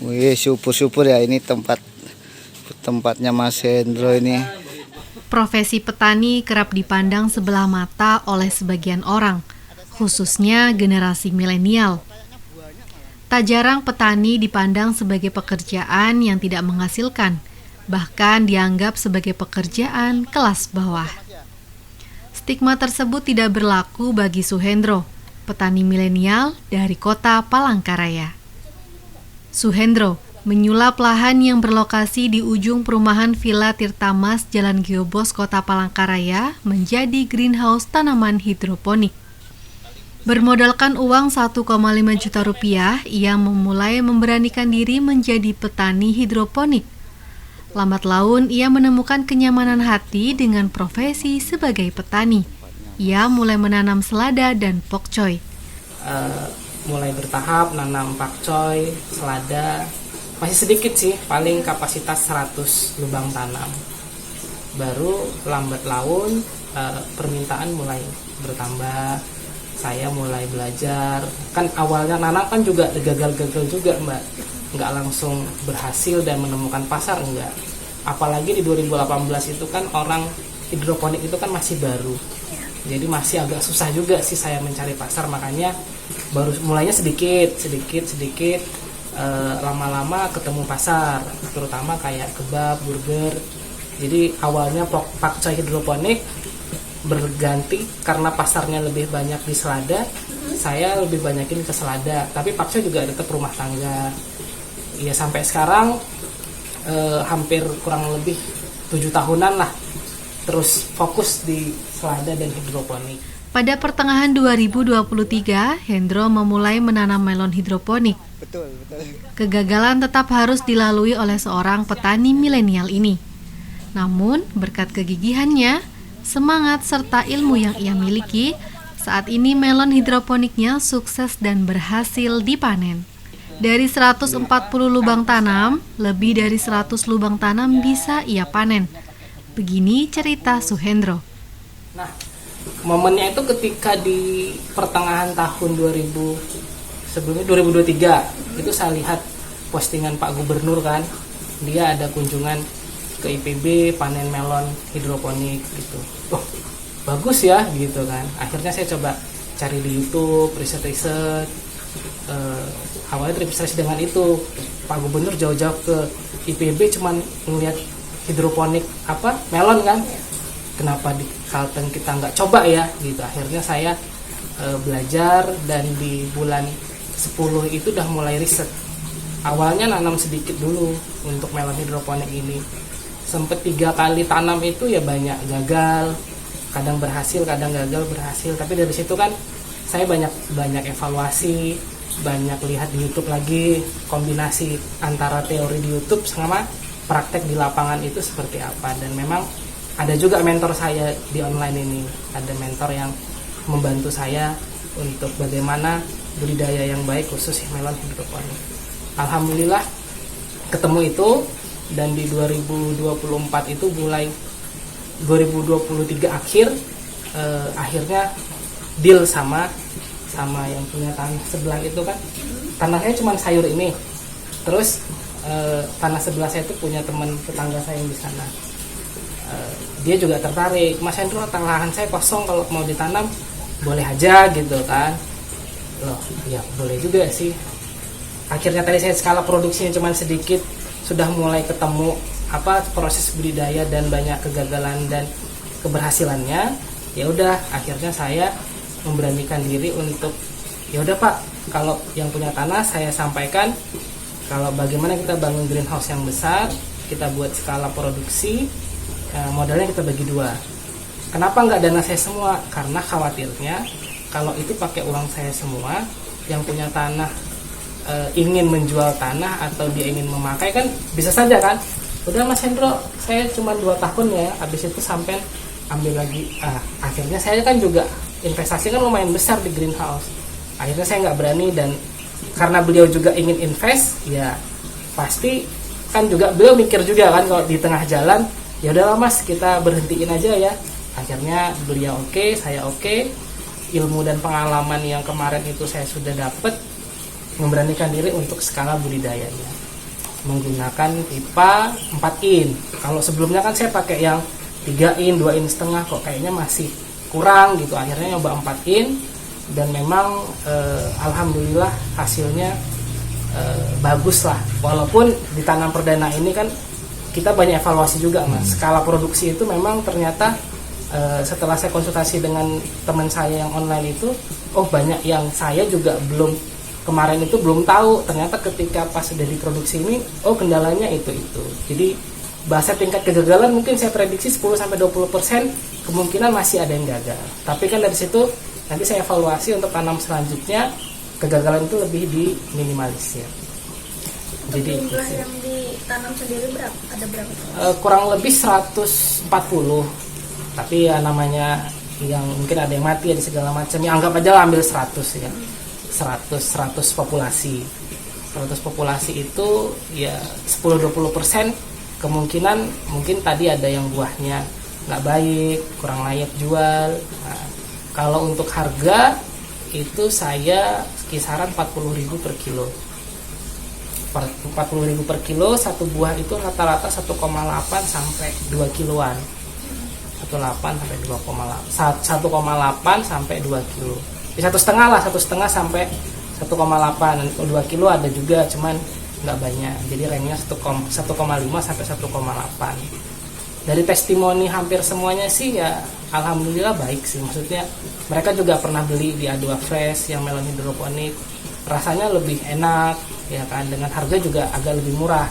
Wih, syukur-syukur ya ini tempatnya Mas Hendro ini. Profesi petani kerap dipandang sebelah mata oleh sebagian orang, khususnya generasi milenial. Tak jarang petani dipandang sebagai pekerjaan yang tidak menghasilkan, bahkan dianggap sebagai pekerjaan kelas bawah. Stigma tersebut tidak berlaku bagi Suhendro, petani milenial dari kota Palangkaraya. Suhendro menyulap lahan yang berlokasi di ujung perumahan Villa Tirtamas Jalan Geobos, Kota Palangkaraya menjadi greenhouse tanaman hidroponik. Bermodalkan uang 1,5 juta rupiah, ia memulai memberanikan diri menjadi petani hidroponik. Lambat laun, ia menemukan kenyamanan hati dengan profesi sebagai petani. Ia mulai menanam selada dan pokcoy. Mulai bertahap nanam pakcoy, selada, masih sedikit sih, paling kapasitas 100 lubang tanam. Baru lambat laun permintaan mulai bertambah, saya mulai belajar. Kan awalnya nanam kan juga gagal-gagal juga Mbak, nggak langsung berhasil dan menemukan pasar, enggak. Apalagi di 2018 itu kan orang hidroponik itu kan masih baru, jadi masih agak susah juga sih saya mencari pasar. Makanya baru mulainya sedikit, lama-lama ketemu pasar, terutama kayak kebab, burger. Jadi awalnya pakcoy hidroponik berganti karena pasarnya lebih banyak di selada, saya lebih banyakin ke selada, tapi pakcoy juga tetap rumah tangga. Ya sampai sekarang hampir kurang lebih 7 tahunan lah terus fokus di selada dan hidroponik. Pada pertengahan 2023, Hendro memulai menanam melon hidroponik. Betul. Kegagalan tetap harus dilalui oleh seorang petani milenial ini. Namun, berkat kegigihannya, semangat serta ilmu yang ia miliki, saat ini melon hidroponiknya sukses dan berhasil dipanen. Dari 140 lubang tanam, lebih dari 100 lubang tanam bisa ia panen. Begini cerita Suhendro. Nah, momennya itu ketika di pertengahan tahun 2023 itu saya lihat postingan Pak Gubernur kan, dia ada kunjungan ke IPB panen melon hidroponik gitu. Oh, bagus ya gitu kan. Akhirnya saya coba cari di YouTube, riset. Awalnya terinspirasi dengan itu. Pak Gubernur jauh-jauh ke IPB cuman ngeliat hidroponik melon kan. Kenapa di Kalteng kita nggak coba ya gitu. Akhirnya saya belajar dan di bulan 10 itu udah mulai riset. Awalnya nanam sedikit dulu untuk melon hidroponik ini. Sempet 3 kali tanam itu ya banyak gagal, kadang berhasil, kadang gagal berhasil. Tapi dari situ kan saya banyak evaluasi, banyak lihat di YouTube lagi, kombinasi antara teori di YouTube sama praktek di lapangan itu seperti apa. Dan memang ada juga mentor saya di online ini, ada mentor yang membantu saya untuk bagaimana budidaya yang baik khusus melon hidroponik. Alhamdulillah ketemu itu, dan di 2024 itu mulai 2023 akhirnya deal sama yang punya tanah sebelah itu kan. Tanahnya cuma sayur ini, terus tanah sebelah saya itu punya teman tetangga saya yang di sana. Dia juga tertarik, Mas Hendro, lahan saya kosong, kalau mau ditanam boleh aja gitu kan. Loh, ya boleh juga sih. Akhirnya tadi saya skala produksinya cuma sedikit, sudah mulai ketemu proses budidaya dan banyak kegagalan dan keberhasilannya. Ya udah, akhirnya saya memberanikan diri untuk ya udah Pak, kalau yang punya tanah saya sampaikan kalau bagaimana kita bangun greenhouse yang besar, kita buat skala produksi. Modalnya kita bagi 2. Kenapa nggak dana saya semua? Karena khawatirnya kalau itu pakai uang saya semua, yang punya tanah ingin menjual tanah atau dia ingin memakai kan bisa saja kan. Udah Mas Hendro, saya cuma 2 tahun ya, habis itu sampai ambil lagi. Akhirnya saya kan juga investasi kan lumayan besar di greenhouse. Akhirnya saya nggak berani, dan karena beliau juga ingin invest, ya pasti kan juga beliau mikir juga kan kalau di tengah jalan, ya udahlah Mas, kita berhentiin aja ya. Akhirnya beliau oke, saya oke. Ilmu dan pengalaman yang kemarin itu saya sudah dapat, memberanikan diri untuk skala budidayanya. menggunakan pipa 4 in. Kalau sebelumnya kan saya pakai yang 3 in, 2 in setengah, kok kayaknya masih kurang gitu. Akhirnya nyoba 4 in dan memang alhamdulillah hasilnya bagus lah. Walaupun di tanam perdana ini kan kita banyak evaluasi juga Mas. Skala produksi itu memang ternyata setelah saya konsultasi dengan teman saya yang online itu, oh banyak yang saya juga belum kemarin itu belum tahu. Ternyata ketika pas sudah diproduksi ini, oh kendalanya itu. Jadi bahasa tingkat kegagalan mungkin saya prediksi 10-20%, kemungkinan masih ada yang gagal. Tapi kan dari situ nanti saya evaluasi untuk tanam selanjutnya, kegagalan itu lebih diminimalisir. Jadi jumlah yang ditanam sendiri ada berapa? Kurang lebih 140. Tapi ya namanya yang mungkin ada yang mati, ada segala macam. Ya anggap aja lah ambil 100 ya. 100 populasi. 100 populasi itu ya 10-20% kemungkinan mungkin tadi ada yang buahnya nggak baik, kurang layak jual. Nah, kalau untuk harga itu saya kisaran 40.000 per kilo. 40.000 per kilo, satu buah itu rata-rata 1,8 sampai 2 kiloan. 1,8 sampai 2,8 sampai 2 kilo. Di 1,5 sampai 1,8. 2 kilo ada juga, cuman nggak banyak. Jadi range-nya 1,5 sampai 1,8. Dari testimoni hampir semuanya sih ya alhamdulillah baik sih. Maksudnya mereka juga pernah beli di A2 Fresh yang melon hidroponik. Rasanya lebih enak ya kan, dengan harga juga agak lebih murah.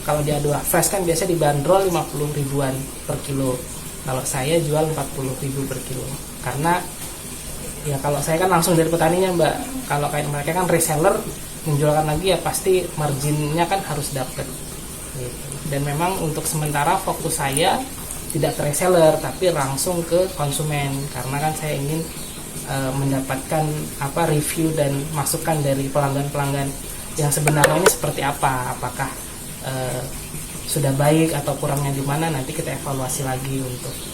Kalau di A2 Fresh kan biasa dibanderol 50 ribuan per kilo. Kalau saya jual 40.000 per kilo. Karena ya kalau saya kan langsung dari petaninya Mbak. Kalau kayak mereka kan reseller menjualkan lagi ya pasti marginnya kan harus dapat gitu. Dan memang untuk sementara fokus saya tidak ke reseller tapi langsung ke konsumen, karena kan saya ingin mendapatkan review dan masukan dari pelanggan-pelanggan yang sebenarnya ini seperti apa, apakah sudah baik atau kurangnya di mana, nanti kita evaluasi lagi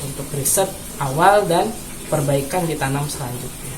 untuk riset awal dan perbaikan ditanam selanjutnya.